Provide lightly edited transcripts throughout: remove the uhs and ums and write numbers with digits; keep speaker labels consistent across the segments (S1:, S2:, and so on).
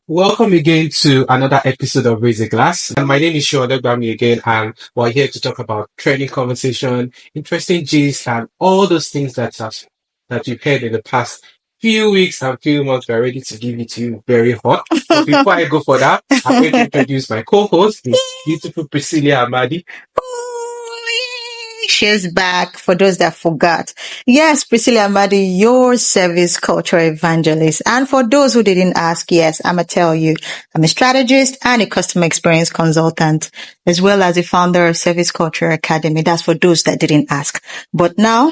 S1: Welcome again to another episode of Raise a Glass. And my name is Sean Ogbami again, and we're here to talk about training conversation, interesting gist, and all those things that you've heard in the past few weeks and few months. We're ready to give it to you very hot. But before I go for that, I'm going to introduce my co-host, the beautiful Priscilla Amadi.
S2: She's back for those that forgot. Yes, Priscilla Amadi, your service culture evangelist. And for those who didn't ask, yes, I'm going to tell you, I'm a strategist and a customer experience consultant, as well as a founder of Service Culture Academy. That's for those that didn't ask. But now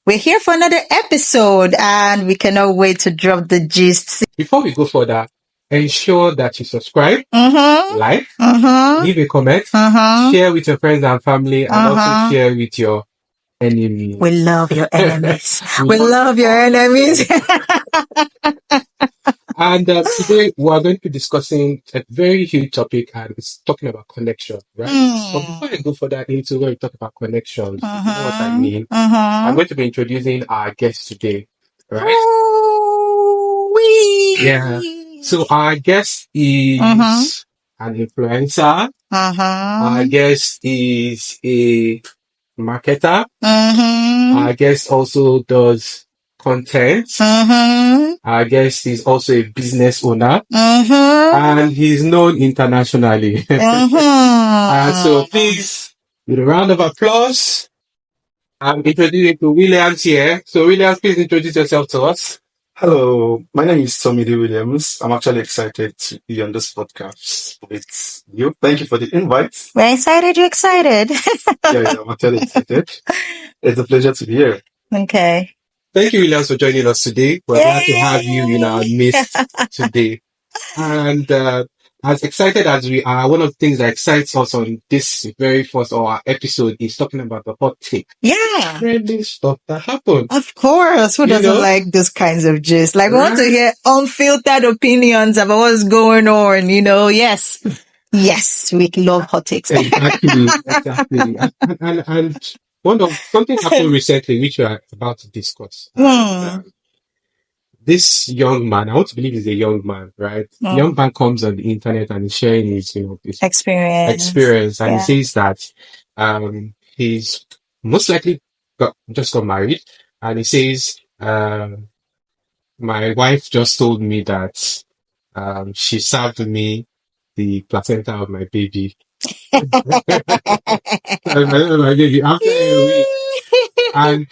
S2: we're here for another episode and we cannot wait to drop the gist.
S1: Before we go further, ensure that you subscribe, like, leave a comment, share with your friends and family, and also share with your enemies.
S2: We love your enemies. We love your enemies.
S1: And today we are going to be discussing a very huge topic, and it's talking about connection, right? But before I go further into when we talk about connections, you know what I mean? I'm going to be introducing our guest today, right? Yeah. So our guest is an influencer. Our guest is a marketer. Our guest also does content. Our guest is also a business owner. And he's known internationally. So please, with a round of applause, I'm introducing to Williams here. So Williams, please introduce yourself to us.
S3: Hello, my name is Tommy D. Williams. I'm actually excited to be on this podcast with you. Thank you for the invite.
S2: We're excited. You're excited.
S3: Yeah, I'm actually excited. It's a pleasure to be here.
S2: Okay.
S1: Thank you, Williams, for joining us today. We're glad to have you in our midst today. And as excited as we are, one of the things that excites us on this very first our episode is talking about the hot take.
S2: Yeah.
S1: Trending stuff that happened.
S2: Of course. Who doesn't like those kinds of gist? Like, we want to hear unfiltered opinions about what's going on, Yes. Yes, we love hot takes.
S1: Exactly. And something happened recently, which we are about to discuss. This young man, I want to believe he's a young man, right? Young man comes on the internet and is sharing his, his experience, and he says that he's most likely just got married, and he says, my wife just told me that she served me the placenta of my baby. My baby after a week, and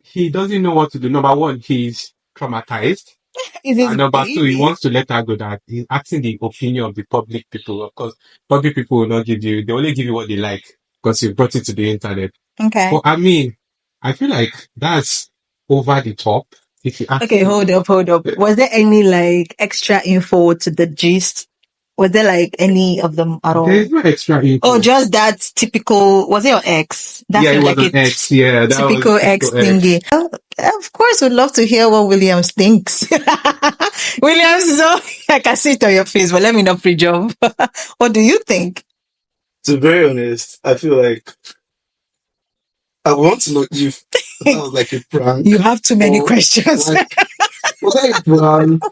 S1: he doesn't know what to do. Number one, he's traumatized. And number two, he wants to let her go that he's asking the opinion of the public people. Of course, public people will not they only give you what they like because you brought it to the internet.
S2: Okay.
S1: But I mean, I feel like that's over the top. If you
S2: okay, hold up. Was there any extra info to the gist? Was there any of them at all?
S1: There's no extra info.
S2: Oh, just that typical, was it your ex?
S1: Yeah, it was an ex. Yeah, that
S2: typical
S1: was
S2: ex thingy. Oh, of course, we'd love to hear what Williams thinks. Williams, I can see it on your face, but let me not prejump. What do you think?
S3: To be very honest, I feel like I want to know if that was like a prank.
S2: You have too many questions.
S3: Was that a prank?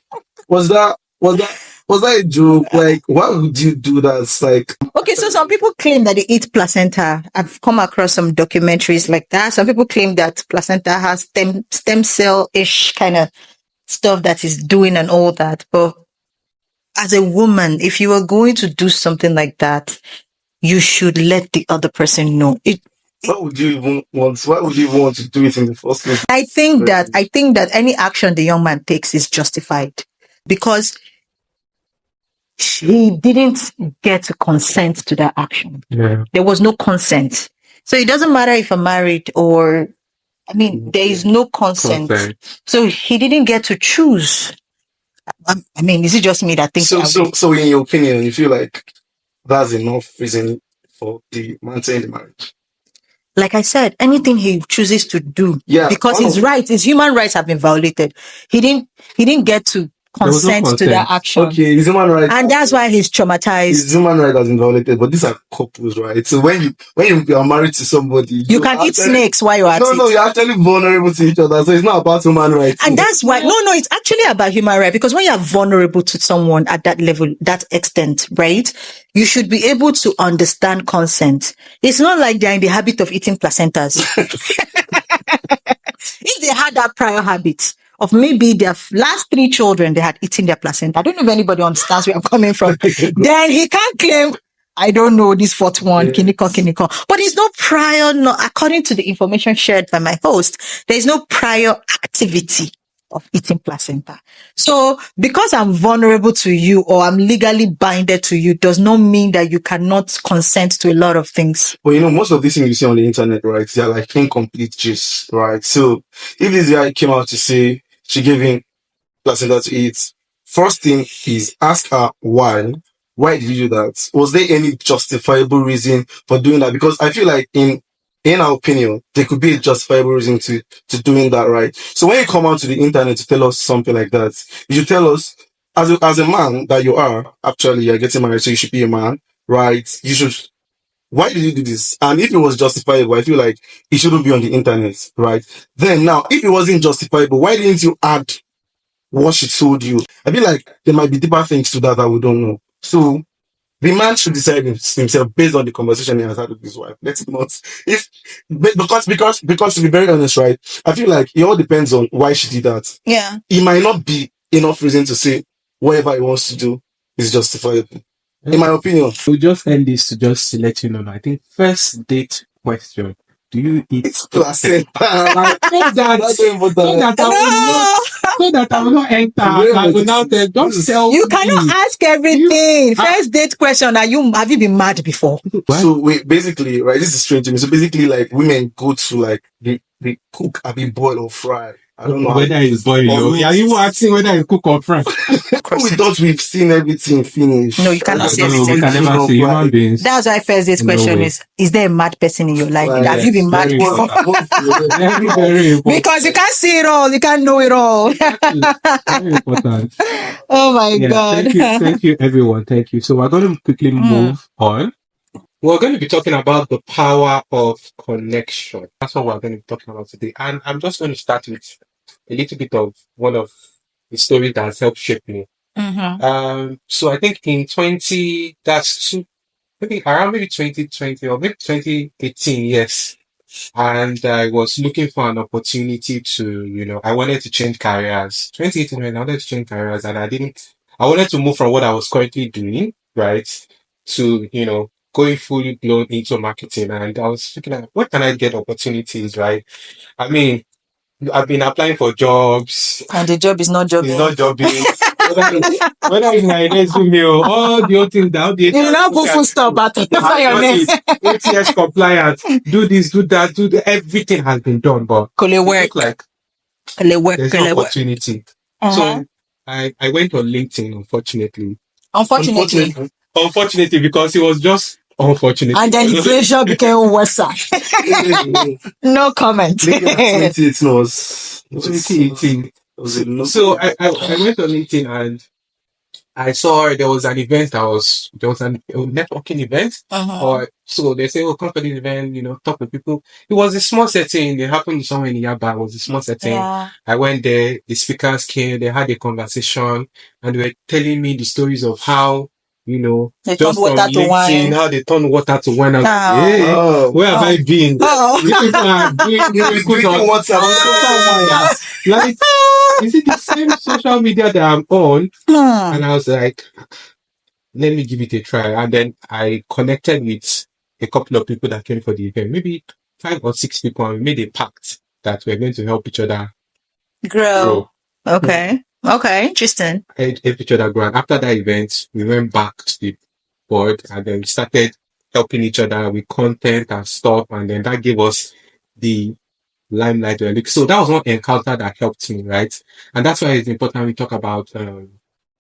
S3: Was that a joke? Why would you do that?
S2: Okay, so some people claim that they eat placenta. I've come across some documentaries like that. Some people claim that placenta has stem cell-ish kind of stuff that is doing and all that. But as a woman, if you are going to do something like that, you should let the other person know.
S3: Why would you even want to do it in the first place?
S2: I think that any action the young man takes is justified because he didn't get to consent to that action.
S1: Yeah.
S2: There was no consent. So it doesn't matter if I'm married or, there is no consent. So he didn't get to choose. Is it just me that thinks
S3: so in your opinion, you feel like that's enough reason for the maintaining the marriage?
S2: Like I said, anything he chooses to do,
S3: Yeah,
S2: because his human rights have been violated. He didn't get to consent to that action.
S3: Okay, is human right?
S2: And that's why he's traumatized.
S3: Is human right has been violated, but these are couples, right? So when you are married to somebody,
S2: you can eat snakes while you're at it.
S3: No, you're actually vulnerable to each other. So it's not about human rights.
S2: And that's why, no, it's actually about human rights, because when you're vulnerable to someone at that level, that extent, right, you should be able to understand consent. It's not like they're in the habit of eating placentas. If they had that prior habit of maybe their last 3 children, they had eaten their placenta. I don't know if anybody understands where I'm coming from. Then he can't claim, I don't know, this 4th one, yes. Kiniko. But it's no prior, no, according to the information shared by my host, there is no prior activity of eating placenta. So because I'm vulnerable to you or I'm legally binded to you does not mean that you cannot consent to a lot of things.
S3: Well, most of these things you see on the internet, right, they're like incomplete gist, right? So if this guy came out to say she gave him placenta to eat, first thing is ask her why. Why did you do that? Was there any justifiable reason for doing that? Because I feel like in our opinion, there could be a justifiable reason to doing that, right? So when you come out to the internet to tell us something like that, you should tell us, as a man that you are, actually, you're getting married, so you should be a man, right? You should, why did you do this? And if it was justifiable, I feel like it shouldn't be on the internet, right? Then now, if it wasn't justifiable, why didn't you add what she told you? I feel like there might be deeper things to that we don't know. So the man should decide himself based on the conversation he has had with his wife. Let's not, because to be very honest, right? I feel like it all depends on why she did that.
S2: Yeah.
S3: It might not be enough reason to say whatever he wants to do is justifiable. In my opinion.
S1: We'll just end this to just let you know. I think first date question. Do you eat
S3: placenta?
S1: So that I will not enter. I will not don't tell.
S2: You cannot ask everything. First date question. Have you been mad before?
S3: What? So wait, basically, right? This is strange to me. So basically, like women go to like they cook, boil or fry. I don't know
S1: whether it's boiled. Yeah, you were asking whether it's cook or fry.
S3: We thought we've seen everything finished.
S2: No, you cannot see everything.
S1: We can never see human beings.
S2: That's why first date question is there a mad person in your life? Have you been mad before?
S1: Very, very important.
S2: Because you can't see it all. You can't know it all.
S1: Very important.
S2: Oh my God.
S1: Thank you, everyone. Thank you. So we're going to quickly move on. We're going to be talking about the power of connection. That's what we're going to be talking about today. And I'm just going to start with a little bit of one of the stories that has helped shape me.
S2: Mm-hmm.
S1: So I think in around maybe 2020 or maybe 2018, yes. And I was looking for an opportunity to, I wanted to change careers. 2018, when I wanted to change careers, and I wanted to move from what I was currently doing, right, to, going fully blown into marketing. And I was thinking, where can I get opportunities, right? I mean, I've been applying for jobs.
S2: And the job is not jobbing.
S1: It's not jobbing. Whether it's my resume or all the other things that
S2: you will not put full stop at your name.
S1: ATS compliance, do this, do that, everything has been done, but
S2: work.
S1: Like there's no opportunity. So I went on LinkedIn, unfortunately. Unfortunately, because it was just unfortunate.
S2: And then the pressure became worse. No comment.
S3: 2018 was
S1: 2018. So I went on LinkedIn and I saw there was an event there was a networking event. So they say, come for this event, talk to people. It was a small setting. It happened somewhere in Yaba. It was a small setting.
S2: Yeah.
S1: I went there, the speakers came, they had a conversation and they were telling me the stories of how
S2: they
S1: just on LinkedIn, how they turn water to wine. Where have I been? You people are doing like, is it the same social media that I'm on? And I was like, let me give it a try. And then I connected with a couple of people that came for the event, maybe 5 or 6 people, and we made a pact that we're going to help each other grow.
S2: Okay. Okay, interesting.
S1: Help each other grow. And after that event, we went back to the board and then we started helping each other with content and stuff. And then that gave us the limelight. So that was one encounter that helped me, right? And that's why it's important we talk about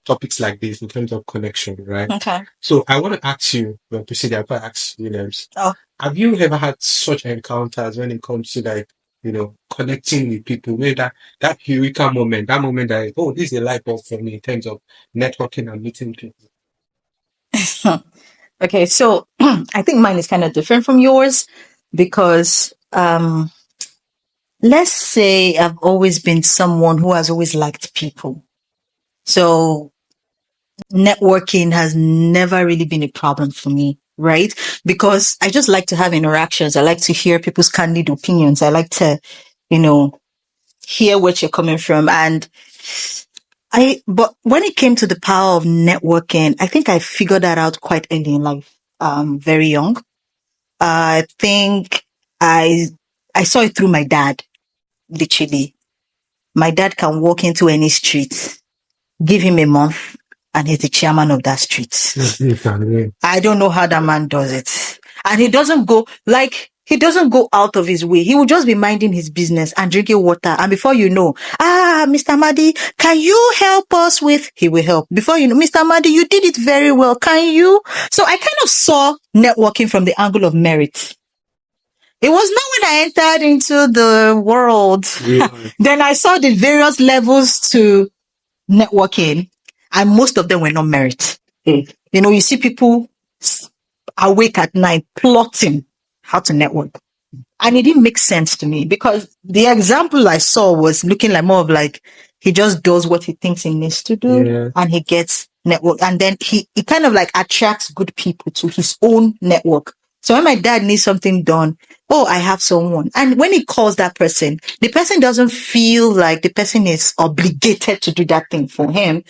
S1: topics like this in terms of connection, right?
S2: Okay.
S1: So I want to ask you, Priscilla, I ask Williams, have you ever had such encounters when it comes to like connecting with people. Maybe that eureka moment, that moment that, oh, this is a light bulb for me in terms of networking and meeting people.
S2: Okay, so I think mine is kind of different from yours because let's say I've always been someone who has always liked people. So networking has never really been a problem for me, right? Because I just like to have interactions. I like to hear people's candid opinions. I like to, hear what you're coming from. But when it came to the power of networking, I think I figured that out quite early in life, very young. I think I saw it through my dad, literally. My dad can walk into any street, give him a month, and he's the chairman of that street. I don't know how that man does it. And he doesn't go out of his way. He will just be minding his business and drinking water. And before you know, Mr. Madi, can you help us with? He will help. Before you know, Mr. Madi, you did it very well. Can you? So I kind of saw networking from the angle of merit. It was not when I entered into the world. Yeah. Then I saw the various levels to networking, and most of them were not merit. You see people awake at night plotting how to network. And it didn't make sense to me because the example I saw was looking like more of like he just does what he thinks he needs to do, and he gets network. And then he kind of like attracts good people to his own network. So when my dad needs something done, oh, I have someone. And when he calls that person, the person doesn't feel like the person is obligated to do that thing for him.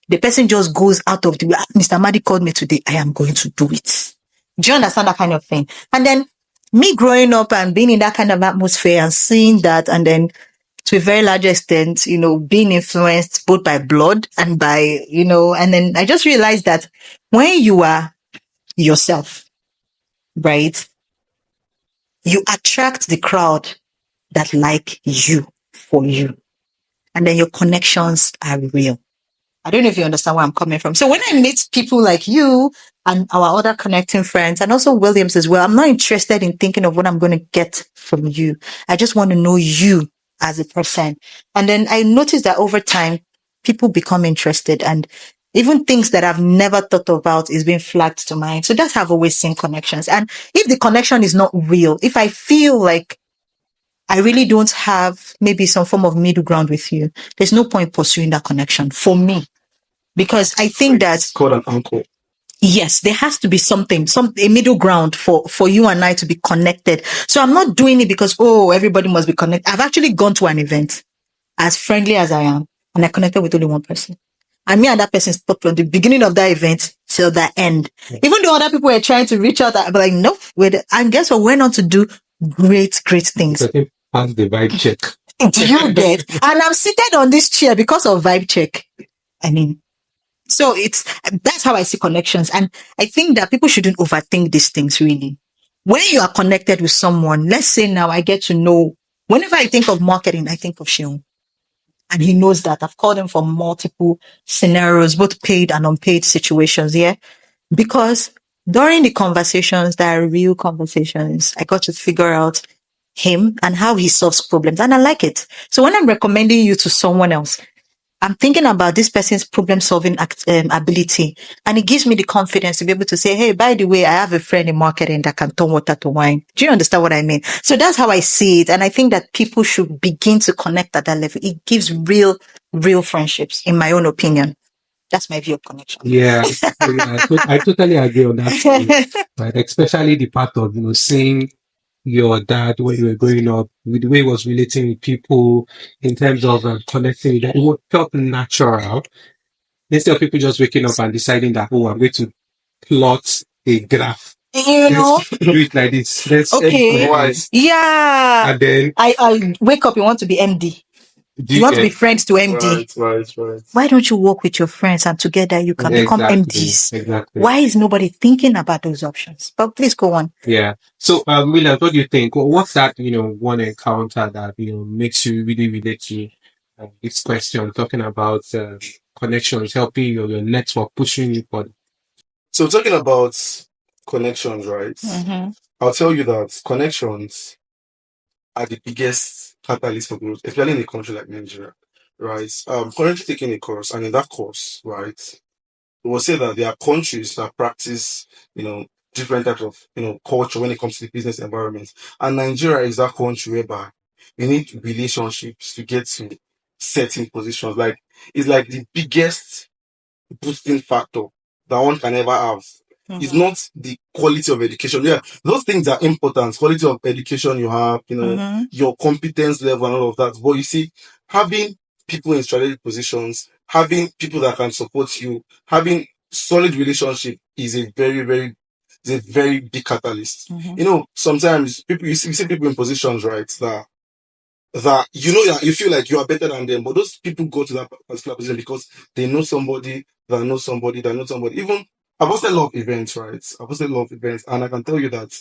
S2: The person just goes out of the way. Mr. Madi called me today. I am going to do it. Do you understand that kind of thing? And then me growing up and being in that kind of atmosphere and seeing that, and then to a very large extent, being influenced both by blood and by, and then I just realized that when you are yourself, right, you attract the crowd that like you for you. And then your connections are real. I don't know if you understand where I'm coming from. So when I meet people like you and our other connecting friends and also Williams as well, I'm not interested in thinking of what I'm going to get from you. I just want to know you as a person. And then I noticed that over time, people become interested, and even things that I've never thought about is being flagged to mind. So that's how I've always seen connections. And if the connection is not real, if I feel like I really don't have maybe some form of middle ground with you, there's no point pursuing that connection for me. Because I think
S3: it's called an uncle.
S2: Yes, there has to be a middle ground for you and I to be connected. So I'm not doing it because, everybody must be connected. I've actually gone to an event as friendly as I am, and I connected with only one person. And me and that person spoke from the beginning of that event till the end. Even though other people were trying to reach out, I'm like, nope. And guess what? Went on to do great things.
S1: Pass the vibe check.
S2: Do you get? And I'm seated on this chair because of vibe check. I mean, so that's how I see connections. And I think that people shouldn't overthink these things really. When you are connected with someone, let's say now I get to know, whenever I think of marketing, I think of Sheon. And he knows that. I've called him for multiple scenarios, both paid and unpaid situations, yeah? Because during the conversations that are real conversations, I got to figure out him and how he solves problems. And I like it. So when I'm recommending you to someone else, I'm thinking about this person's problem solving ability. And it gives me the confidence to be able to say, hey, by the way, I have a friend in marketing that can turn water to wine. Do you understand what I mean? So that's how I see it. And I think that people should begin to connect at that level. It gives real friendships, in my own opinion. That's my view of connection.
S1: Yeah, I totally agree on that. Right? Especially the part of, seeing your dad when you were growing up, with the way he was relating with people in terms of connecting with them. It felt natural. Instead of people just waking up and deciding that, I'm going to plot a graph. Let's do it like this.
S2: Okay. Yeah.
S1: And then
S2: I wake up, you want to be MD. You want to be friends to MD.
S3: Right.
S2: Why don't you work with your friends and together you can become MDs?
S1: Exactly.
S2: Why is nobody thinking about those options? But please go on.
S1: Yeah. So, William, what do you think? What's that, one encounter that, makes you really relate to this question, talking about connections, helping your network, pushing you for.
S3: So talking about connections, right?
S2: Mm-hmm.
S3: I'll tell you that connections are the biggest catalyst for growth, especially in a country like Nigeria, right? Currently taking a course, and in that course, right, it will say that there are countries that practice, different types of, culture when it comes to the business environment. And Nigeria is that country whereby you need relationships to get to certain positions. Like, it's like the biggest boosting factor that one can ever have. It's not the quality of education. Yeah, those things are important. Quality of education you have, your competence level and all of that. But you see, having people in strategic positions, having people that can support you, having solid relationship is a very big catalyst. Sometimes you see people in positions, right, that you feel like you are better than them, but those people go to that particular position because they know somebody that knows somebody that knows somebody. Even I've hosted a lot of events, right? I've hosted a lot of events, and I can tell you that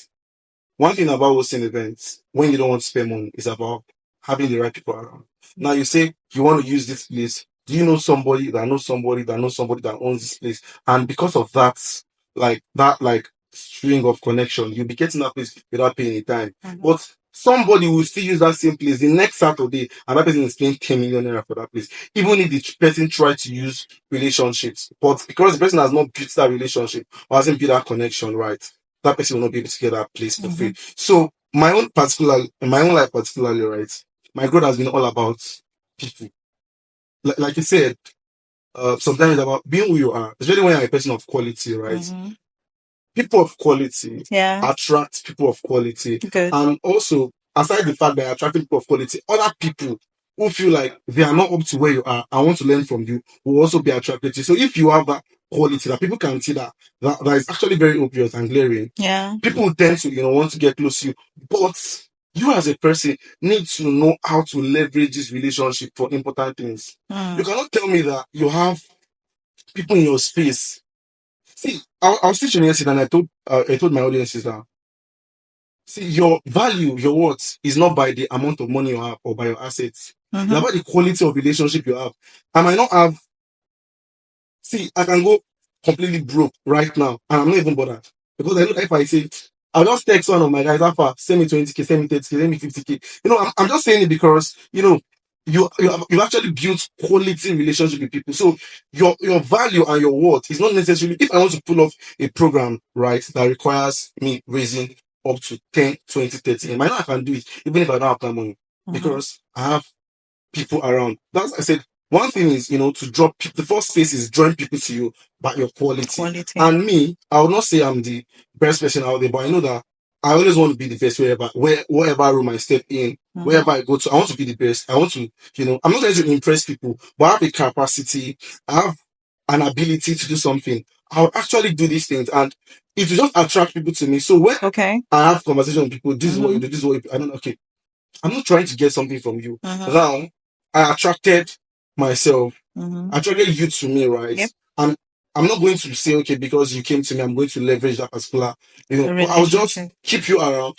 S3: one thing about hosting events when you don't want to spend money is about having the right people around. Now you say you want to use this place. Do you know somebody that knows somebody that knows somebody that owns this place? And because of that, like string of connection, you'll be getting that place without paying any time. But somebody will still use that same place the next Saturday, and that person is paying 10 million naira for that place. Even if the person tried to use relationships, but because the person has not built that relationship or hasn't built that connection, right, that person will not be able to get that place for free. So my own life particularly, right, my growth has been all about people. Like you said, sometimes it's about being who you are, especially when you're a person of quality, right? People of quality attract people of quality.
S2: Good.
S3: And also, aside the fact that you're attracting people of quality, other people who feel like they are not up to where you are and want to learn from you will also be attracted to you. So if you have that quality that people can see that is actually very obvious and glaring, people will tend to, want to get close to you. But you as a person need to know how to leverage this relationship for important things. You cannot tell me that you have people in your space. See, I was teaching yesterday, and I told my audiences that, see, your value, your worth is not by the amount of money you have or by your assets. It's about the quality of relationship you have. I might not have. See, I can go completely broke right now, and I'm not even bothered, because I know that if I say, I'll just text one of my guys, Alpha, send me 20K, send me 30K, send me 50K. I'm just saying it because you actually built quality relationship with people. So your value and your worth is not necessarily, if I want to pull off a program, right, that requires me raising up to 10, 20, 30, I might not can do it, even if I don't have that money, because I have people around. That's I said. One thing is, to drop the first space is drawing people to you by your quality. And me, I would not say I'm the best person out there, but I know that I always want to be the best wherever room I step in, wherever I go to. I want to be the best. I want to, I'm not trying to impress people, but I have a capacity, I have an ability to do something. I'll actually do these things, and it will just attract people to me. So when I have conversation with people, this is what you do, this is what you do, I don't know, okay, I'm not trying to get something from you. Now, I attracted myself, attracted you to me, right?
S2: Yep.
S3: And I'm not going to say, okay, because you came to me, I'm going to leverage that particular, but I'll just keep you around,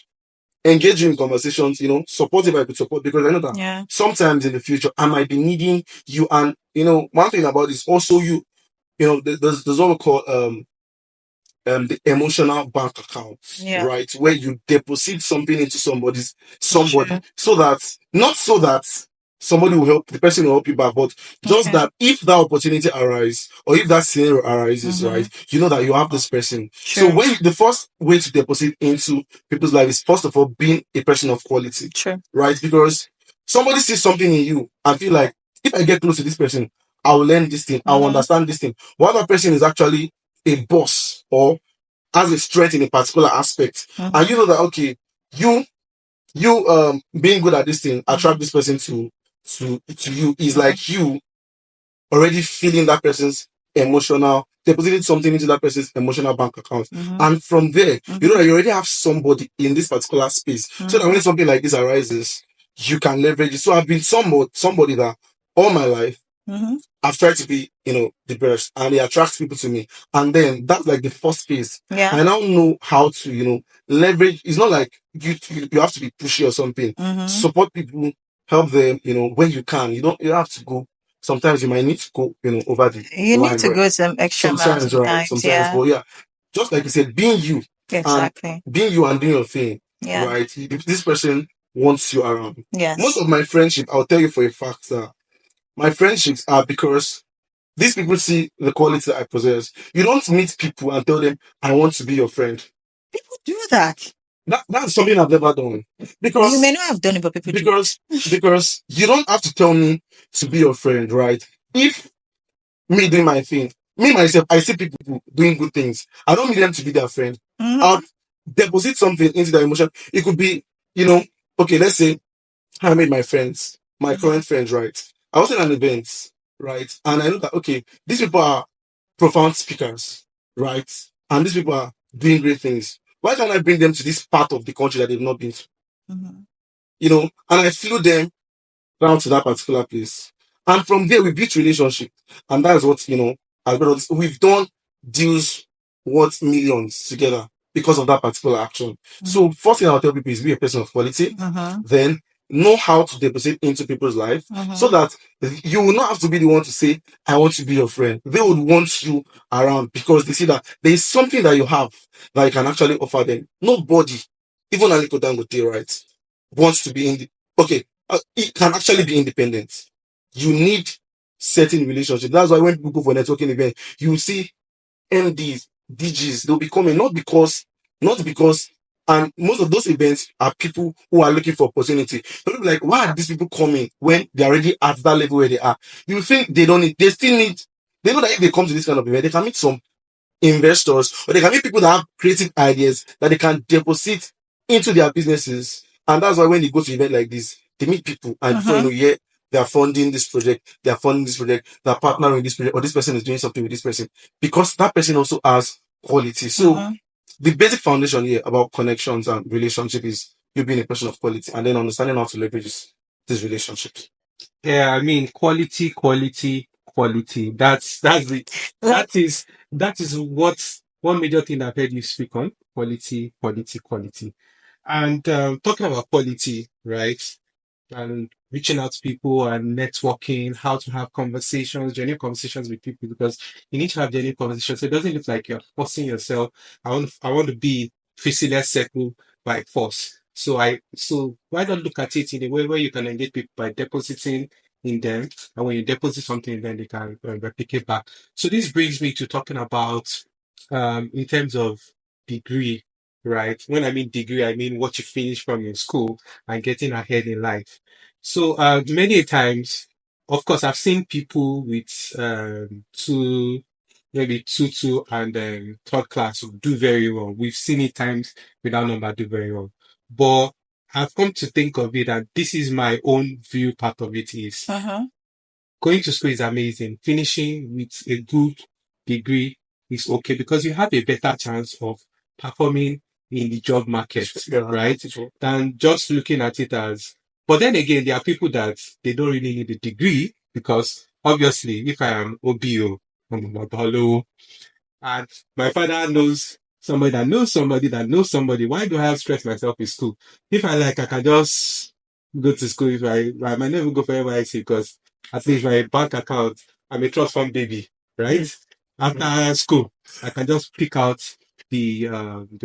S3: engage you in conversations, support if I could support, because I know that sometimes in the future, I might be needing you. And, one thing about this, also there's what we call, the emotional bank account, right? Where you deposit something into somebody, so that, not so that somebody will help, the person will help you back, but just that if that opportunity arises, or if that scenario arises, right, you know that you have this person. So when the first way to deposit into people's life is, first of all, being a person of quality, right? Because somebody sees something in you and feel like, if I get close to this person, I will learn this thing, I will understand this thing. While that person is actually a boss or has a strength in a particular aspect, and you know that, okay, you being good at this thing attract this person to you, is like you already feeling that person's depositing something into that person's emotional bank account. And from there, you know that you already have somebody in this particular space, so that when something like this arises, you can leverage it. So I've been somebody that all my life I've tried to be, the best, and it attracts people to me. And then that's like the first phase. I now know how to, leverage. It's not like you have to be pushy or something. Support people, help them, when you can. You have to go. Sometimes you might need to go, over the
S2: You
S3: line,
S2: need to
S3: right?
S2: go some extra miles
S3: Sometimes, right?
S2: sometimes,
S3: Sometimes, but yeah, just like you said, being you,
S2: Exactly.
S3: and being you and doing your thing,
S2: Yeah.
S3: right? If this person wants you around.
S2: Yes.
S3: Most of my friendship, I'll tell you for a fact that my friendships are because these people see the quality that I possess. You don't meet people and tell them, I want to be your friend.
S2: People do that.
S3: That's something I've never done. Because
S2: you may not have done it, but people
S3: because you don't have to tell me to be your friend, right? If me doing my thing, me myself, I see people doing good things. I don't need them to be their friend. I'll deposit something into their emotion. It could be, okay, let's say I made my friends, my current friends, right? I was in an event, right? And I know that, okay, these people are profound speakers, right? And these people are doing great things. Why can't I bring them to this part of the country that they've not been to? And I flew them down to that particular place. And from there, we built relationship. And that's what, as well as we've done deals worth millions together because of that particular action. So first thing I'll tell people is be a person of quality. Then know how to deposit into people's life so that you will not have to be the one to say, I want to be your friend. They would want you around because they see that there is something that you have that you can actually offer them. Nobody, even Aliko Dangote, right, wants to be in the, okay, it can actually be independent. You need certain relationships. That's why when people go for networking events, you see MDs, DGs, they'll be coming not because, and most of those events are people who are looking for opportunity. They'll be like, why are these people coming when they're already at that level where they are? You think they don't need, they still need, they know that if they come to this kind of event, they can meet some investors or they can meet people that have creative ideas that they can deposit into their businesses. And that's why when they go to event like this, they meet people and before you know, yeah, they are funding this project, they're partnering with this project, or this person is doing something with this person because that person also has quality. So the basic foundation here about connections and relationship is you being a person of quality and then understanding how to leverage these relationships.
S1: Yeah, I mean, quality, quality, quality. That is what one major thing I've heard you speak on. Quality, quality, quality. And talking about quality, right? And reaching out to people and networking, how to have conversations, genuine conversations with people, because you need to have genuine conversations. So it doesn't look like you're forcing yourself. I want to be physically circle by force. So why not look at it in a way where you can engage people by depositing in them, and when you deposit something in them, they can replicate back. So this brings me to talking about, in terms of degree, right? When I mean degree, I mean what you finish from your school and getting ahead in life. So many times, of course, I've seen people with maybe two, and third class who do very well. We've seen it times without number do very well. But I've come to think of it that this is my own view part of it is going to school is amazing. Finishing with a good degree is okay because you have a better chance of performing in the job market, right? Than just looking at it as, but then again, there are people that they don't really need a degree because obviously if I am OBO, I'm a Balo, and my father knows somebody that knows somebody that knows somebody. Why do I have to stress myself in school? If I like, I can just go to school. If I might not even go for NYC because at least my bank account, I'm a trust fund baby, right? After school, I can just pick out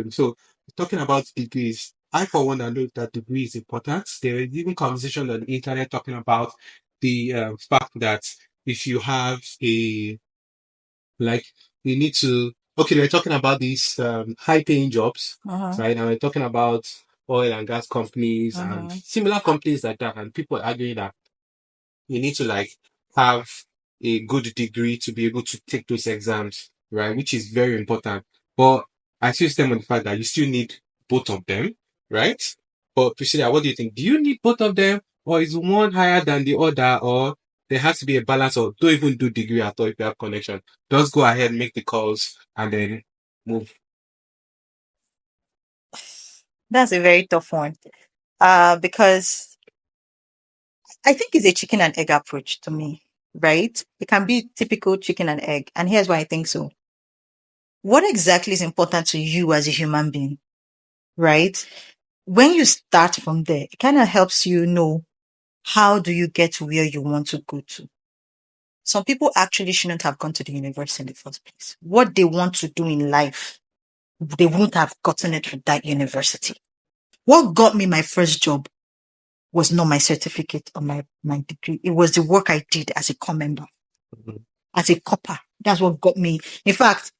S1: so talking about degrees, I for one I know that degree is important. There is even conversation on the internet talking about the fact that if you have a like we need to okay, we're talking about these high paying jobs, right? And we're talking about oil and gas companies and similar companies like that, and people are arguing that you need to like have a good degree to be able to take those exams, right? Which is very important. But I still stand on the fact that you still need both of them, right? But Priscilla, what do you think? Do you need both of them, or is one higher than the other, or there has to be a balance, or don't even do degree at all if you have connection? Just go ahead, make the calls, and then move.
S2: That's a very tough one. Because I think it's a chicken and egg approach to me, right? It can be typical chicken and egg. And here's why I think so. What exactly is important to you as a human being, right? When you start from there, it kind of helps you know how do you get to where you want to go to. Some people actually shouldn't have gone to the university in the first place. What they want to do in life, they wouldn't have gotten it with that university. What got me my first job was not my certificate or my degree. It was the work I did as a core member, as a copper. That's what got me. In fact,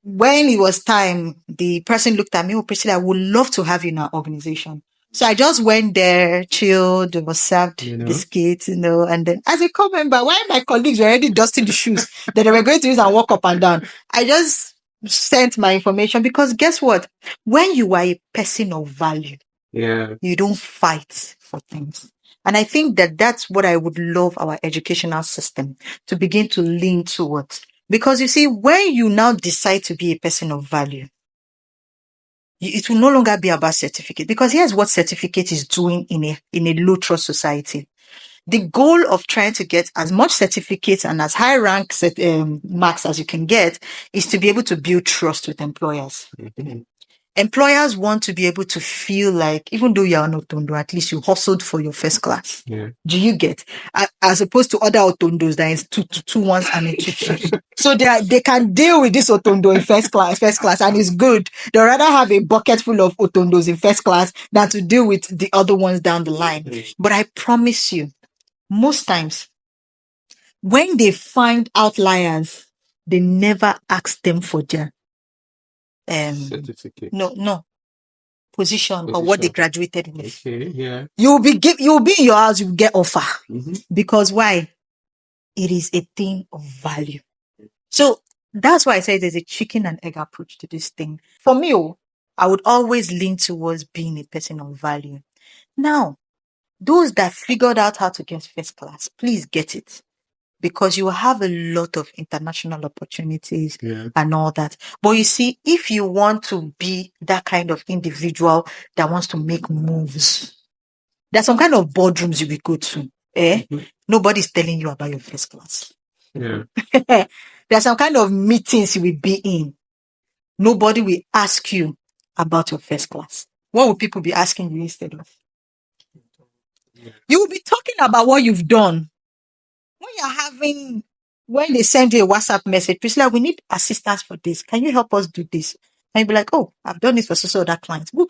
S2: when it was time, the person looked at me, oh, Priscilla, I would love to have you in our organization. So I just went there, chilled, was served biscuits, and then as a core member, while my colleagues were already dusting the shoes that they were going to use and walk up and down, I just sent my information because guess what? When you are a person of value, you don't fight for things. And I think that that's what I would love our educational system to begin to lean towards. Because you see, when you now decide to be a person of value, it will no longer be about certificate. Because here's what certificate is doing in a low trust society. The goal of trying to get as much certificates and as high rank marks as you can get is to be able to build trust with employers. Employers want to be able to feel like, even though you are an Otondo, at least you hustled for your first class. Do you get? As opposed to other Otondos that is two ones and a two. So they can deal with this Otondo in first class, and it's good. They'd rather have a bucket full of Otondos in first class than to deal with the other ones down the line. But I promise you, most times, when they find outliers, they never ask them for their
S1: certificate.
S2: No. Position or what they graduated with.
S1: Okay, yeah.
S2: You'll be in your house, you will get offer. Because why? It is a thing of value. So that's why I say there's a chicken and egg approach to this thing. For me, I would always lean towards being a person of value. Now, those that figured out how to get first class, please get it. Because you will have a lot of international opportunities and all that. But you see, if you want to be that kind of individual that wants to make moves, there's some kind of boardrooms you will go to. Nobody's telling you about your first class. There's some kind of meetings you will be in. Nobody will ask you about your first class. What will people be asking you instead of? You will be talking about what you've done. When they send you a WhatsApp message, Priscilla, we need assistance for this. Can you help us do this? And you'll be like, oh, I've done this for so other clients. Who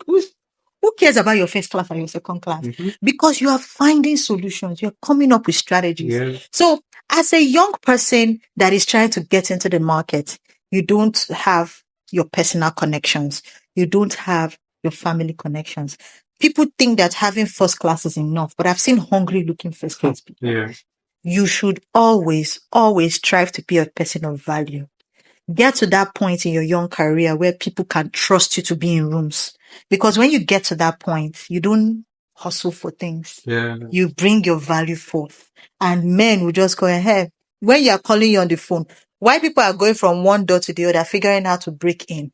S2: cares about your first class or your second class? Because you are finding solutions. You're coming up with strategies. So as a young person that is trying to get into the market, you don't have your personal connections. You don't have your family connections. People think that having first class is enough, but I've seen hungry looking first class people. You should always, always strive to be a person of value. Get to that point in your young career where people can trust you to be in rooms. Because when you get to that point, you don't hustle for things. You bring your value forth. And men will just go ahead. When you are calling you on the phone, why people are going from one door to the other, figuring out how to break in,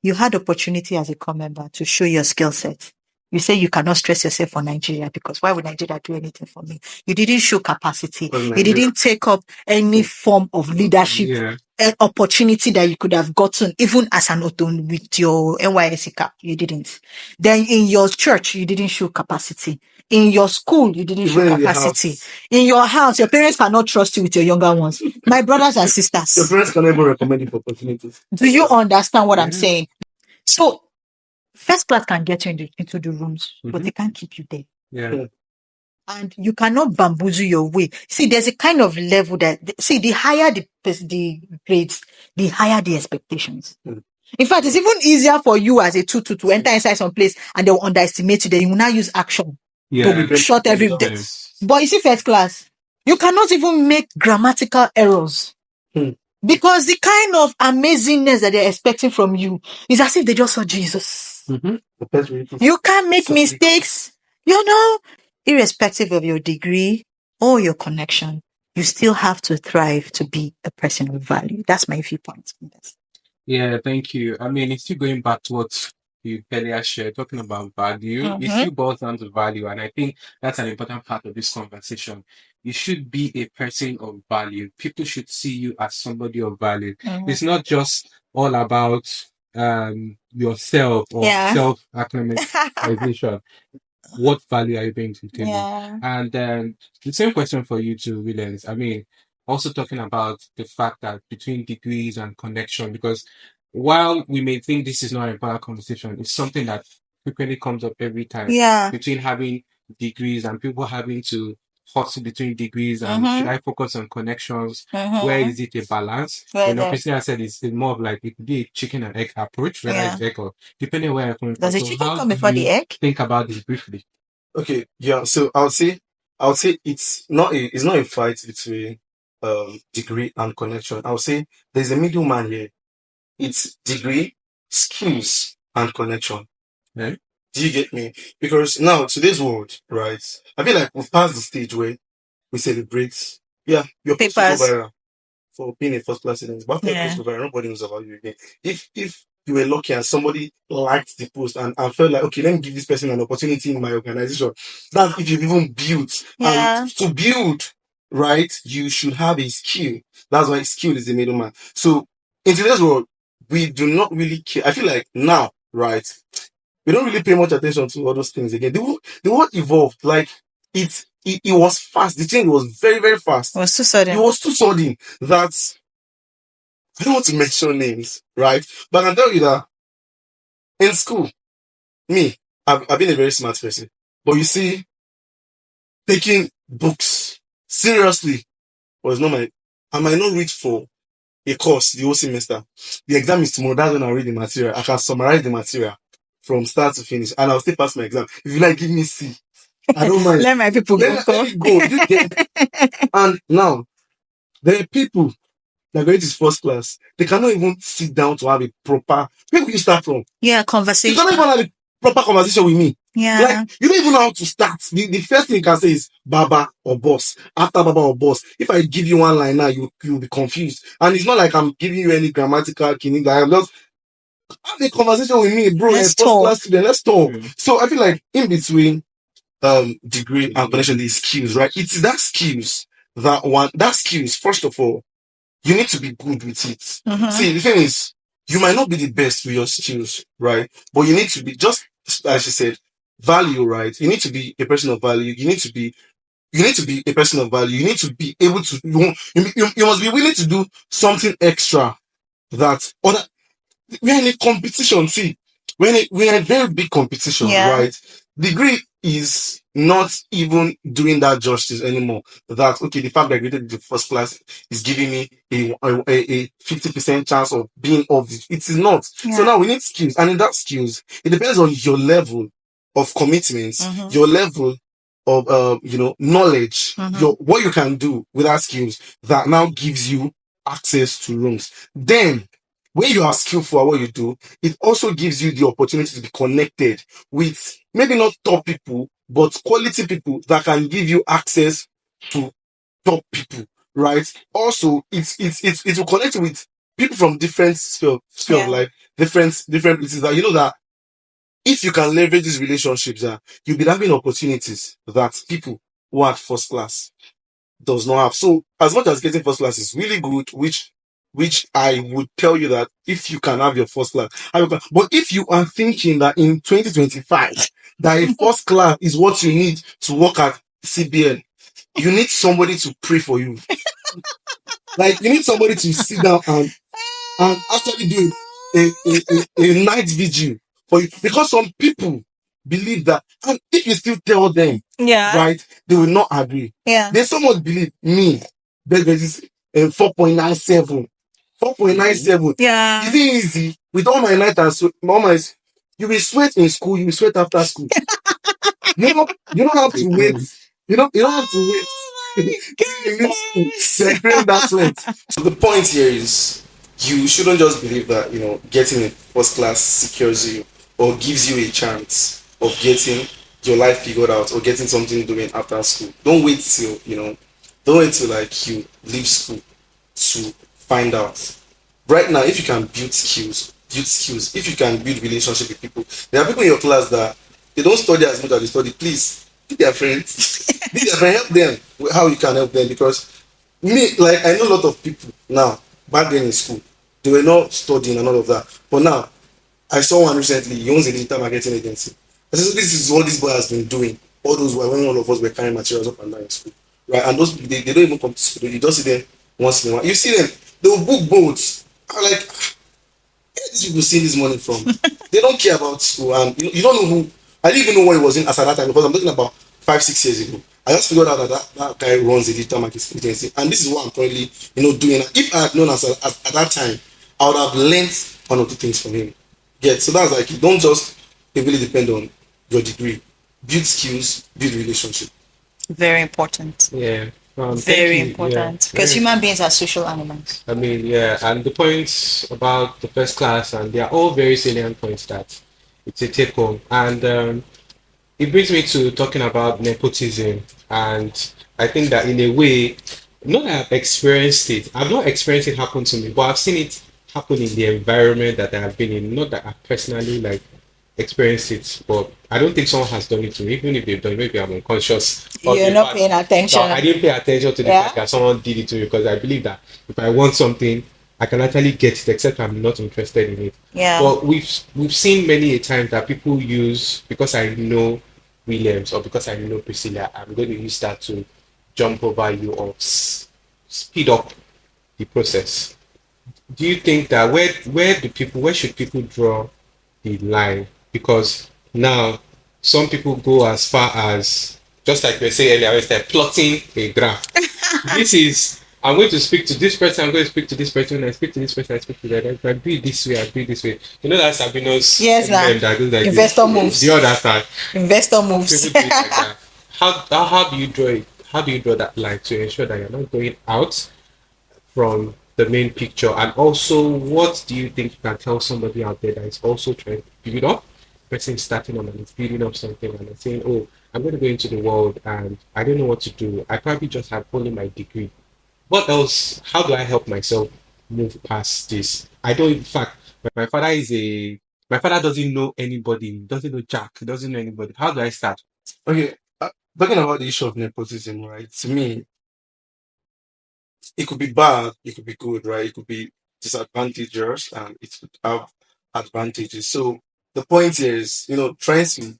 S2: you had opportunity as a core member to show your skill set. You say you cannot stress yourself for Nigeria because why would Nigeria do anything for me? You didn't show capacity. You didn't take up any form of leadership opportunity that you could have gotten even as an Oton with your NYSC cap. You didn't. Then in your church, you didn't show capacity. In your school, you didn't show capacity. In your house, your parents cannot trust you with your younger ones. My brothers and sisters.
S3: Your parents can never recommend you for opportunities.
S2: Do you understand what I'm saying? So, first class can get you into the rooms, but they can't keep you there. And you cannot bamboozle your way. See, there's a kind of level that, the higher the grades, the higher the expectations. In fact, it's even easier for you as a tutu to enter inside some place and they'll underestimate you. Then you will now use action to shut everything. But you see, first class, you cannot even make grammatical errors. Because the kind of amazingness that they're expecting from you is as if they just saw Jesus. You can't make mistakes, irrespective of your degree or your connection. You still have to thrive to be a person of value. That's my viewpoint on this.
S1: Yeah, thank you. I mean, it's still going back to what you earlier shared, talking about value. It still boils down to value. And I think that's an important part of this conversation. You should be a person of value. People should see you as somebody of value. It's not just all about yourself or self-acclimatization. What value are you bringing to the table? And the same question for you too, Williams. I mean, also talking about the fact that between degrees and connection, because while we may think this is not an important conversation, it's something that frequently comes up every time between having degrees and people having to hustle between degrees and should I focus on connections? Where is it a balance? Priscilla said it's more of like it could be a chicken and egg approach, whether it's egg or depending on where you're coming from.
S2: Does the chicken come before the egg?
S1: Think about this briefly.
S3: Okay, yeah. So I would say it's not a fight between degree and connection. I would say there's a middleman here. It's degree, skills, and connection.
S1: Yeah.
S3: Do you get me? Because now today's world, right? I feel like we've passed the stage where we celebrate. Yeah, you're supposed to go viral for being a first class student, but after you post go viral, nobody knows about you again. If you were lucky and somebody liked the post and felt like, okay, let me give this person an opportunity in my organization. That's if you've even built. And to build, right, you should have a skill. That's why skill is the middleman. So in today's world, we do not really care. I feel like now, right, we don't really pay much attention to all those things again. The world evolved. Like it was fast. The change was very, very fast.
S2: It was too sudden.
S3: It was too sudden that I don't want to mention names, right? But I can tell you that in school, I've been a very smart person. But you see, taking books seriously was not I might not read for a course the whole semester. The exam is tomorrow. That's when I read the material. I can summarize the material from start to finish, and I'll still pass my exam. If you like, give me C. I don't mind.
S2: Let my people go.
S3: Let me go. And now, there are people that going to first class. They cannot even sit down to have a proper. Where will you start from?
S2: Yeah, conversation.
S3: You cannot even have a proper conversation with me.
S2: Yeah.
S3: Like, you don't even know how to start. The first thing you can say is Baba or boss. After Baba or boss. If I give you one line now, you'll be confused. And it's not like I'm giving you any grammatical killing. I'm just have a conversation with me, bro. Let's talk. First class student. Let's talk. So I feel like in between degree and connection, these skills, right? It's that skills first of all, you need to be good with it. See, the thing is, you might not be the best with your skills, right? But you need to be, just as she said, value, right? You need to be a person of value. You need to be a person of value. You need to be able to, you must be willing to do something extra that other, we're in a competition. See, we're in a very big competition, right? Degree is not even doing that justice anymore. That, okay, the fact that I graduated the first class is giving me a 50% chance of being of it. It is not. So now we need skills. And in that skills, it depends on your level of commitments, your level of, knowledge, what you can do with that skills that now gives you access to rooms. Then, when you are skillful at what you do, it also gives you the opportunity to be connected with maybe not top people, but quality people that can give you access to top people, right? Also, it will connect you with people from different sphere of life, different places that you know that if you can leverage these relationships, you'll be having opportunities that people who are first class does not have. So as much as getting first class is really good, which I would tell you that if you can have your first class, but if you are thinking that in 2025 that a first class is what you need to work at CBN, you need somebody to pray for you. Like, you need somebody to sit down and actually do a night vigil for you, because some people believe that, and if you still tell them, right, they will not agree. They somewhat believe me. There is 4.97. 4.97. Is it easy? With all my night and you will sweat in school, you will sweat after school. you don't have to wait. You don't have to wait. To experience that sweat. So the point here is, you shouldn't just believe that, getting a first class secures you or gives you a chance of getting your life figured out or getting something doing after school. Don't wait till like you leave school to find out. Right now, if you can build skills. If you can build relationship with people, there are people in your class that they don't study as much as they study. Please be their friends. Help them with how you can help them, because me, like, I know a lot of people now. Back then in school, they were not studying and all of that. But now, I saw one recently. He owns a digital marketing agency. I said, so this is what this boy has been doing. All those while when all of us were carrying materials up and down in school, right? And those they don't even come to school. You just see them once in a while. You see them, they will book boats. I'm like, where these people seeing this money from? They don't care about school, and you don't know who. I didn't even know what he was in as at that time, because I'm talking about 5, 6 years ago. I just figured out that guy runs a digital marketing agency, and this is what I'm currently, doing. If I had known at that time, I would have learned one or two things from him. Yeah, so that's like, you don't just heavily depend on your degree. Build skills, build relationship.
S2: Very important.
S1: Yeah.
S2: Very important. Because human beings are social animals.
S1: I mean, yeah, and the points about the first class, and they are all very salient points that it's a take home. And it brings me to talking about nepotism. And I think that in a way, not that I've experienced it, I've not experienced it happen to me, but I've seen it happen in the environment that I have been in. Not that I personally like experienced it, but I don't think someone has done it to me. Even if they've done it, maybe I'm unconscious.
S2: You're not paying attention.
S1: No, I didn't pay attention to the fact that someone did it to me, because I believe that if I want something, I can actually get it, except I'm not interested in it.
S2: Yeah.
S1: But we've seen many a time that people use, because I know Williams or because I know Priscilla, I'm going to use that to jump over you or speed up the process. Do you think that where should people draw the line? Because now some people go as far as, just like we said earlier, it's like plotting a graph. This is, I'm going to speak to this person, I'm going to speak to this person, I speak to this person, I speak to that. If I do it this way, I do it this way. You know that Sabino's
S2: that
S1: like
S2: investor moves.
S1: The other side.
S2: Investor moves.
S1: People do it like that. How do you draw it? How do you draw that line to ensure that you're not going out from the main picture? And also, what do you think you can tell somebody out there that is also trying to build up? Person starting on and is building up something and is saying, "Oh, I'm going to go into the world and I don't know what to do. I probably just have only my degree. What else? How do I help myself move past this? I don't. In fact, my father my father doesn't know anybody. Doesn't know Jack. Doesn't know anybody. How do I start?"
S3: Okay, talking about the issue of nepotism, right? To me, it could be bad, it could be good, right? It could be disadvantageous, and it could have advantages. So the point here is, trying to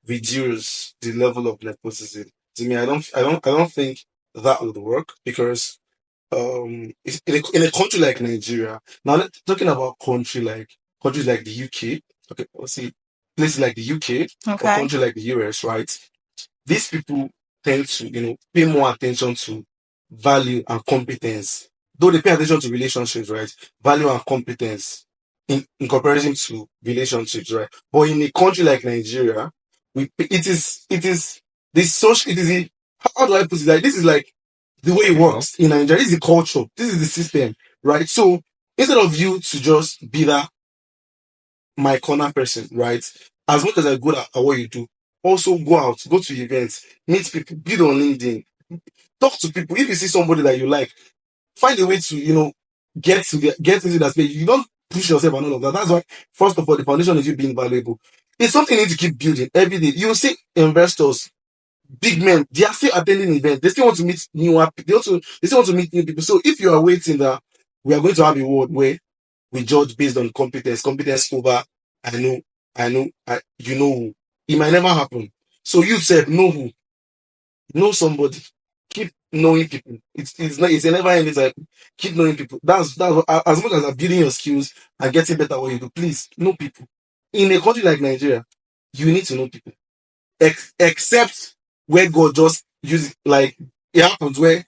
S3: reduce the level of nepotism. To me, I don't think that would work, because in a country like Nigeria. Now, talking about countries like the UK. Okay, let's see, places like the UK or country like the US, right? These people tend to, pay more attention to value and competence. Though they pay attention to relationships, right? Value and competence in comparison to relationships, right? But in a country like Nigeria, it is this social, it is a, how do I put it? Like, this is like the way it works in Nigeria. This is the culture. This is the system, right? So instead of you to just be that my corner person, right? As much as I'm good at what you do, also go out, go to events, meet people, build on LinkedIn, talk to people. If you see somebody that you like, find a way to, get into that space. You don't push yourself and all of that. That's why, first of all, the foundation is you being valuable. It's something you need to keep building every day. You see investors, big men, they are still attending events. They still want to meet they still want to meet new people. So if you are waiting that we are going to have a world where we judge based on competence over you know who, it might never happen. So you said know somebody, keep knowing people. It's a never ending cycle. Keep knowing people. That's what, as much as I'm building your skills and getting better at what you do, please know people. In a country like Nigeria, you need to know people. Except where God just use like it happens where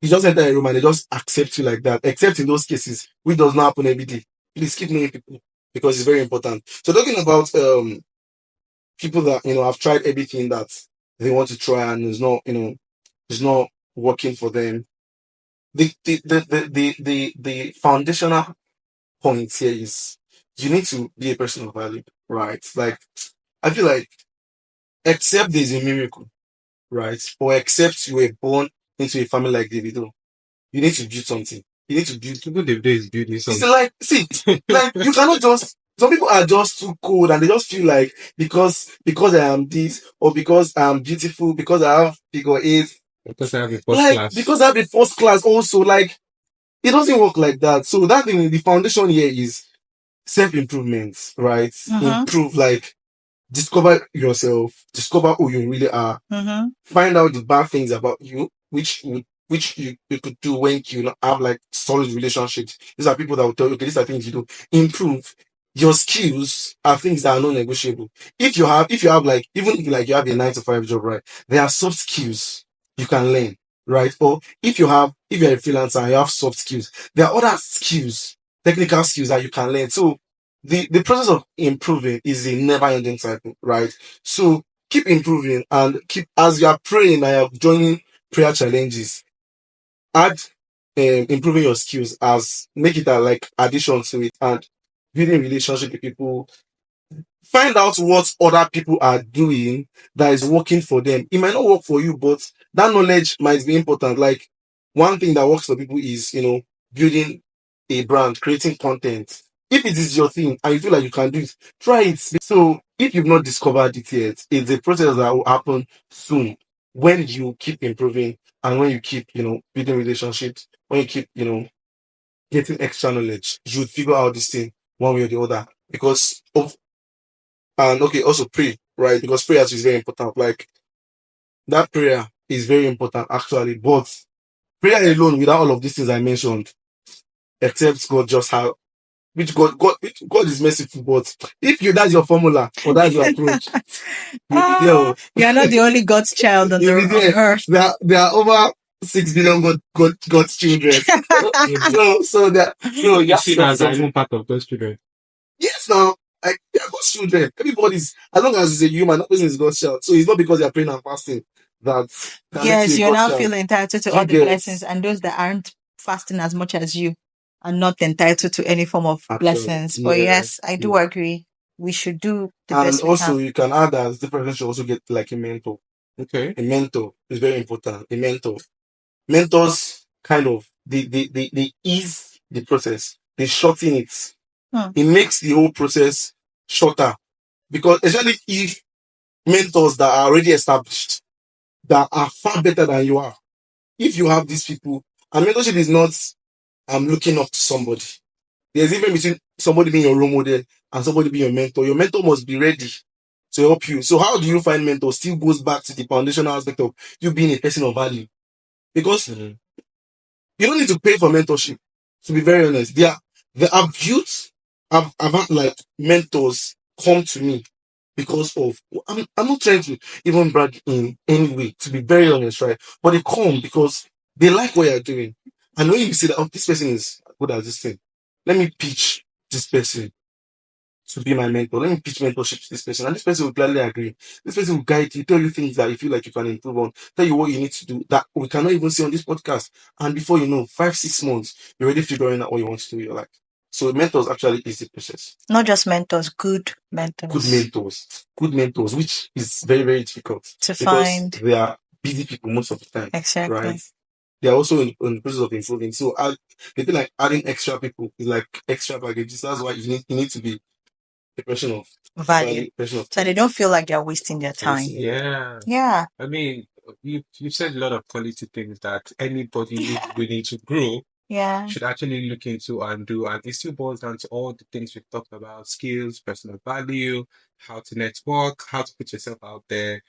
S3: you just enter a room and they just accept you like that. Except in those cases, which does not happen every day. Please keep knowing people, because it's very important. So talking about people that have tried everything that they want to try and it's not working for them. The foundational point here is you need to be a person of value, right? Like, I feel like, except there's a miracle, right? Or except you were born into a family like Davido, you need to build something. You need to build.
S1: People Davido is building something.
S3: It's like, see, like, you cannot just. Some people are just too cold and they just feel like because I am this, or because I'm beautiful, because I have figure eight,
S1: because I have a first class.
S3: Because I have a first class also, like, it doesn't work like that. So that thing, the foundation here is self-improvement, right? Improve, like, discover yourself, discover who you really are, find out the bad things about you, which you could do when you have like solid relationships. These are people that will tell you, okay, these are things you do. Improve. your skills are things that are non-negotiable. If you have like, even if like you have a 9 to 5 job, right? There are soft skills you can learn, right? Or if you're a freelancer and you have soft skills, there are other skills, technical skills that you can learn. So the process of improving is a never-ending cycle, right? So keep improving and keep, as you are praying and you're joining prayer challenges, add improving your skills, as make it a like addition to it, and building relationship with people. Find out what other people are doing that is working for them. It might not work for you, but that knowledge might be important. Like, one thing that works for people is, building a brand, creating content. If it is your thing and you feel like you can do it, try it. So if you've not discovered it yet, it's a process that will happen soon when you keep improving and when you keep, building relationships, when you keep, getting extra knowledge. You would figure out this thing one way or the other because of, and okay, also pray, right? Because prayer is very important. Like, that prayer is very important actually, but prayer alone without all of these things I mentioned, except God just have, which God is merciful, but if that's your formula or that's your approach, you'll be there.
S2: You're not the only God's child on
S3: You'll be there.
S2: earth.
S3: There are over 6 billion God's children. so that so
S1: You
S3: you have
S1: see
S3: to
S1: that
S3: get
S1: as I'm
S3: something.
S1: even part of those children.
S3: Yes, now, like, they are God's children. Everybody's, as long as he's a human, that person is God's child. So it's not because you're praying and fasting that makes
S2: Yes,
S3: you a
S2: you
S3: God's
S2: now
S3: child.
S2: feel entitled to
S3: Do you
S2: all the
S3: get?
S2: blessings, and those that aren't fasting as much as you are not entitled to any form of
S3: Actually,
S2: blessings. But
S3: yeah,
S2: yes, I do
S3: yeah.
S2: agree. We should do the
S3: And
S2: best we
S3: also,
S2: can.
S3: you can add that the person should also get like a mentor.
S1: Okay.
S3: A mentor is very important. A mentor. Mentors kind of, they ease the process. They shorten it.
S2: Hmm.
S3: It makes the whole process shorter. Because especially if mentors that are already established, that are far better than you are, if you have these people, and mentorship is not, I'm looking up to somebody. There's even between somebody being your role model and somebody being your mentor. Your mentor must be ready to help you. So how do you find mentor? Still goes back to the foundational aspect of you being a person of value. Because you don't need to pay for mentorship. To be very honest, I've had like mentors come to me because of, I'm not trying to even brag in any way, to be very honest, right? But they come because they like what you're doing. And when you see that, oh, this person is good at this thing, let me pitch this person to be my mentor. Let me pitch mentorship to this person. And this person will gladly agree. This person will guide you, tell you things that you feel like you can improve on, tell you what you need to do that we cannot even see on this podcast. And before you know, 5, 6 months, you're already figuring out what you want to do in your life. So mentors actually is the process.
S2: Not just mentors, good mentors.
S3: Good mentors, which is very, very difficult
S2: to
S3: because
S2: find.
S3: they are busy people most of the time,
S2: Exactly.
S3: right? They are also in the process of improving. So they feel like adding extra people is like extra packages. That's why you need to be a person of
S2: Value.
S3: person of
S2: So they don't feel like they're wasting their time.
S1: Yeah.
S2: Yeah.
S1: I mean, you said a lot of quality things that anybody who's willing to grow
S2: Yeah.
S1: should actually look into and do. And it still boils down to all the things we've talked about: skills, personal value, how to network, how to put yourself out there,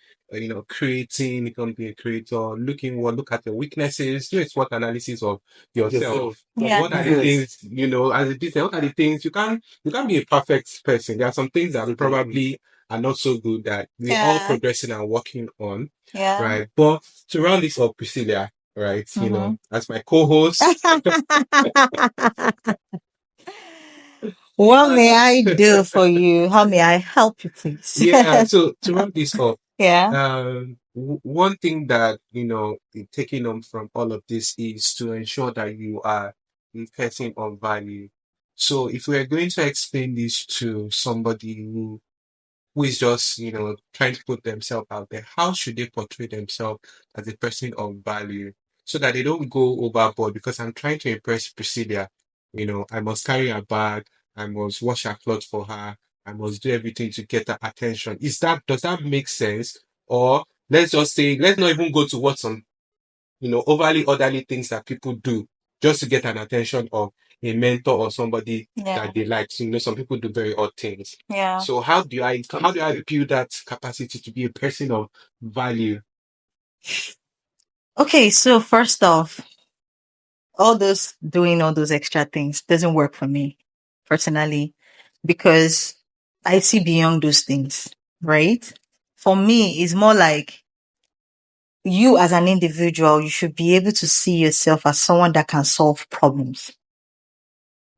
S1: creating, becoming a creator, look at your weaknesses, do a SWOT analysis of yourself.
S2: Yeah.
S1: What are the things, as a business, what are the things you can't be a perfect person. There are some things that probably are not so good that we're all progressing and working on.
S2: Yeah.
S1: Right. But to round this up, Priscilla, right, as my co-host,
S2: What may I do for you? How may I help you, please?
S1: yeah. So to wrap this up,
S2: Yeah.
S1: one thing that taking on from all of this is to ensure that you are a person of value. So if we are going to explain this to somebody who is just trying to put themselves out there, how should they portray themselves as a person of value so that they don't go overboard? Because I'm trying to impress Priscilla. I must carry her bag, I must wash her clothes for her, I must do everything to get her attention. Does that make sense? Or let's just say, let's not even go to what some overly orderly things that people do just to get an attention of a mentor or somebody that they like. So, some people do very odd things.
S2: Yeah.
S1: So how do I build that capacity to be a person of value?
S2: Okay, so first off, doing all those extra things doesn't work for me personally. because I see beyond those things, right? For me, it's more like you as an individual, you should be able to see yourself as someone that can solve problems.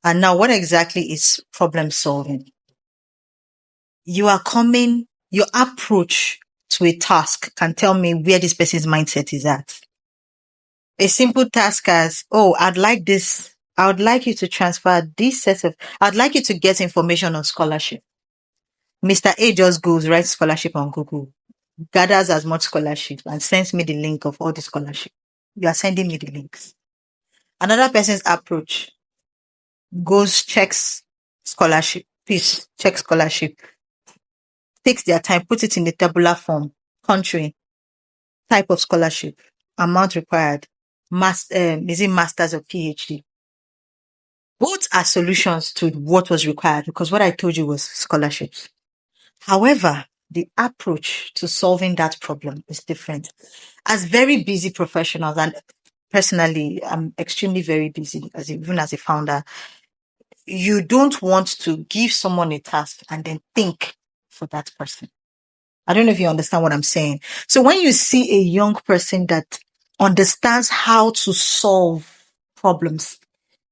S2: And now, what exactly is problem solving? Your approach to a task can tell me where this person's mindset is at. A simple task as, oh, I would like you to transfer I'd like you to get information on scholarship. Mr. A just goes, writes scholarship on Google, gathers as much scholarship and sends me the link of all the scholarship. You are sending me the links. Another person's approach goes, checks scholarship, checks scholarship, takes their time, puts it in the tabular form, country, type of scholarship, amount required, is it master's or PhD? Both are solutions to what was required because what I told you was scholarships. However, the approach to solving that problem is different. As very busy professionals, and personally, I'm extremely very busy even as a founder, you don't want to give someone a task and then think for that person. I don't know if you understand what I'm saying. So when you see a young person that understands how to solve problems,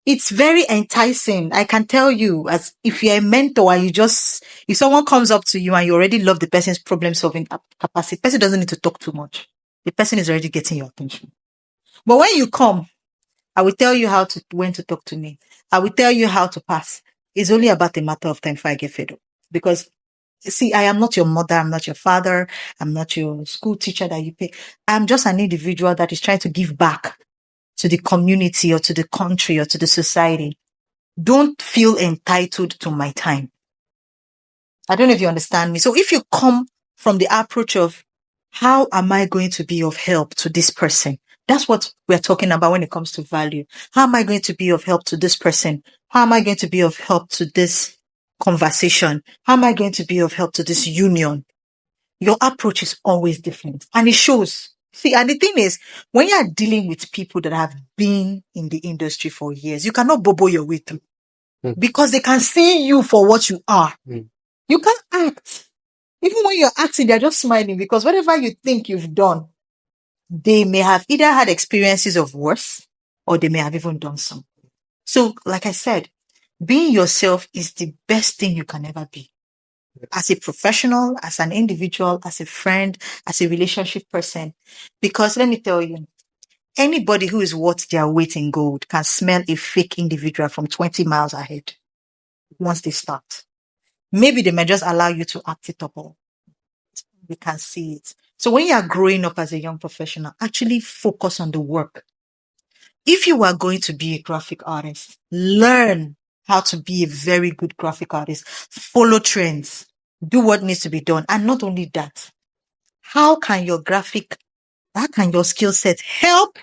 S2: it's very enticing. I can tell you, as if you're a mentor and if someone comes up to you and you already love the person's problem solving capacity, the person doesn't need to talk too much. The person is already getting your attention. But when you come, I will tell you when to talk to me. I will tell you how to pass. It's only about a matter of time before I get fed up. Because see, I am not your mother. I'm not your father. I'm not your school teacher that you pay. I'm just an individual that is trying to give back to the community or to the country or to the society. Don't feel entitled to my time. I don't know if you understand me. So if you come from the approach of how am I going to be of help to this person? That's what we're talking about when it comes to value. How am I going to be of help to this person? How am I going to be of help to this conversation? How am I going to be of help to this union? Your approach is always different and it shows. See, and the thing is, when you are dealing with people that have been in the industry for years, you cannot bobo your way through because they can see you for what you are. You can't act. Even when you're acting, they're just smiling because whatever you think you've done, they may have either had experiences of worse or they may have even done some. So, like I said, being yourself is the best thing you can ever be. As a professional, as an individual, as a friend, as a relationship person. Because let me tell you, anybody who is worth their weight in gold can smell a fake individual from 20 miles ahead once they start. Maybe they may just allow you to act it up all. We can see it. So when you are growing up as a young professional, actually focus on the work. If you are going to be a graphic artist, learn how to be a very good graphic artist. Follow trends. Do what needs to be done. And not only that, how can your skill set help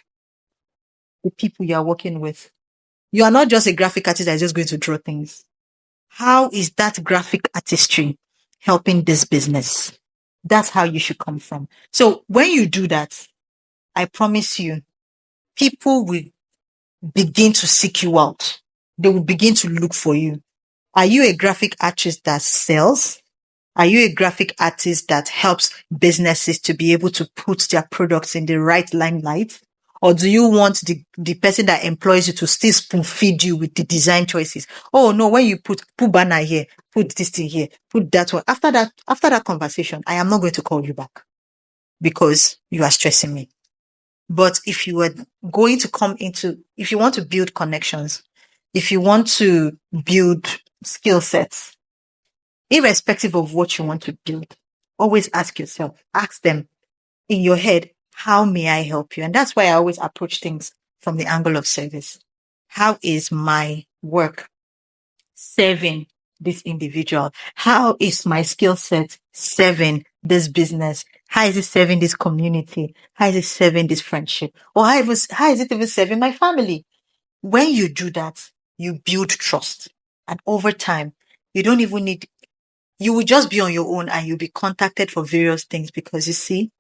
S2: the people you are working with? You are not just a graphic artist that is just going to draw things. How is that graphic artistry helping this business? That's how you should come from. So when you do that, I promise you, people will begin to seek you out. They will begin to look for you. Are you a graphic artist that sells? Are you a graphic artist that helps businesses to be able to put their products in the right limelight? Or do you want the person that employs you to still spoon feed you with the design choices? Oh no, when you put banner here, put this thing here, put that one. After that conversation, I am not going to call you back because you are stressing me. But if you were going to if you want to build connections, if you want to build skill sets, irrespective of what you want to build, always ask them in your head, how may I help you? And that's why I always approach things from the angle of service. How is my work serving this individual? How is my skill set serving this business? How is it serving this community? How is it serving this friendship? Or how is it even serving my family? When you do that, you build trust. And over time, you will just be on your own and you'll be contacted for various things because you see,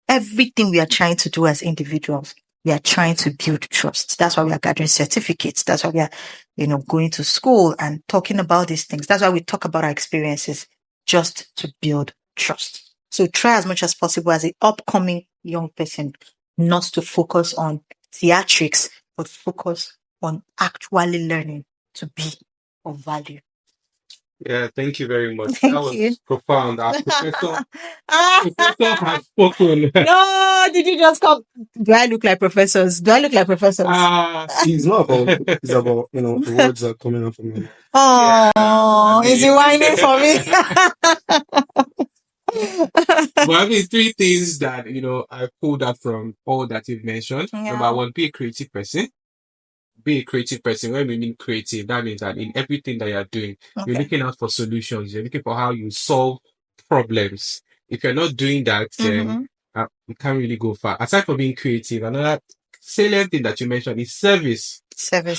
S2: everything we are trying to do as individuals, we are trying to build trust. That's why we are gathering certificates. That's why we are, going to school and talking about these things. That's why we talk about our experiences, just to build trust. So try as much as possible as an upcoming young person not to focus on theatrics, but focus on actually learning to be of value.
S1: Yeah, thank you very much.
S2: Thank
S1: that was
S2: you.
S1: profound. Our professor has spoken.
S2: No, did you just come? Do I look like professors?
S3: It's not about, it's about, the words that are coming out from me.
S2: Oh,
S1: Yeah,
S2: is he whining for me?
S1: Well, I mean, three things that, I pulled out from all that you've mentioned.
S2: Yeah.
S1: Number one, be a creative person. Be a creative person. When we mean creative, that means that in everything that you're doing, you're looking out for solutions. You're looking for how you solve problems. If you're not doing that, then you can't really go far. Aside from being creative, another salient thing that you mentioned is service.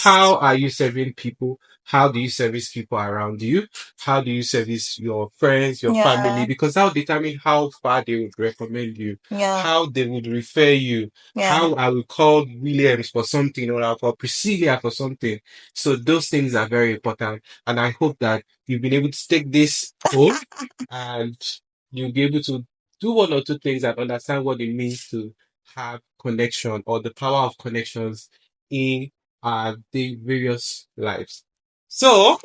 S1: How are you serving people? How do you service people around you? How do you service your friends, your family? Because that will determine how far they would recommend you, how they would refer you, how I will call Williams for something or I'll call Priscilla for something. So those things are very important. And I hope that you've been able to take this home and you'll be able to do one or two things and understand what it means to have connection or the power of connections in the various lives. So,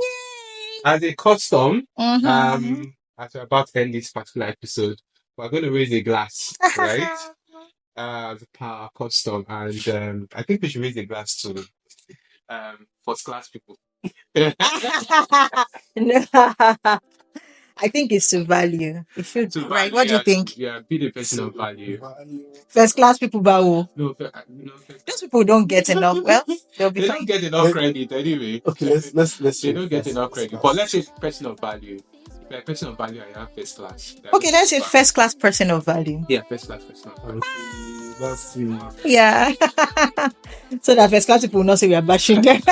S1: as a custom, as we're about to end this particular episode, we're going to raise a glass, right? As a power custom, and I think we should raise a glass to first class people.
S2: No. I think it's to value. It should,
S1: To
S2: right?
S1: value,
S2: What do you think?
S1: Yeah, be the person of value.
S2: First class people, Bao.
S1: No,
S2: Those people don't get enough. Well, they'll be
S1: they
S2: fine.
S1: don't get enough credit anyway.
S3: Okay, let's
S1: They don't get enough credit. But let's say person of value. If you're a person of value and you have first class.
S2: Okay, let's say first class person of value.
S1: Yeah, first class person of value.
S3: That's sweet.
S2: Yeah. So that first class people will not say we are bashing them.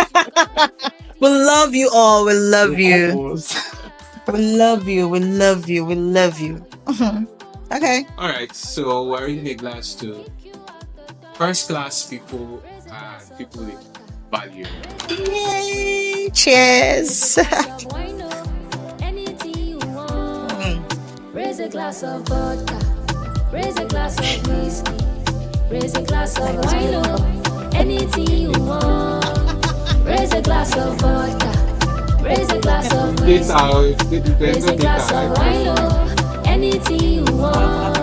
S2: We love you all. We love you. We love you. We love you. We love you. Okay.
S1: All right. So we're raising a glass to first class people and people with value.
S2: Yay! Cheers.
S4: Raise a glass of vodka. Raise a glass of whiskey. Raise a glass of wine. Anything you want. Raise a glass of vodka. Raise a glass of whiskey. Raise a glass of wine. Anything you want.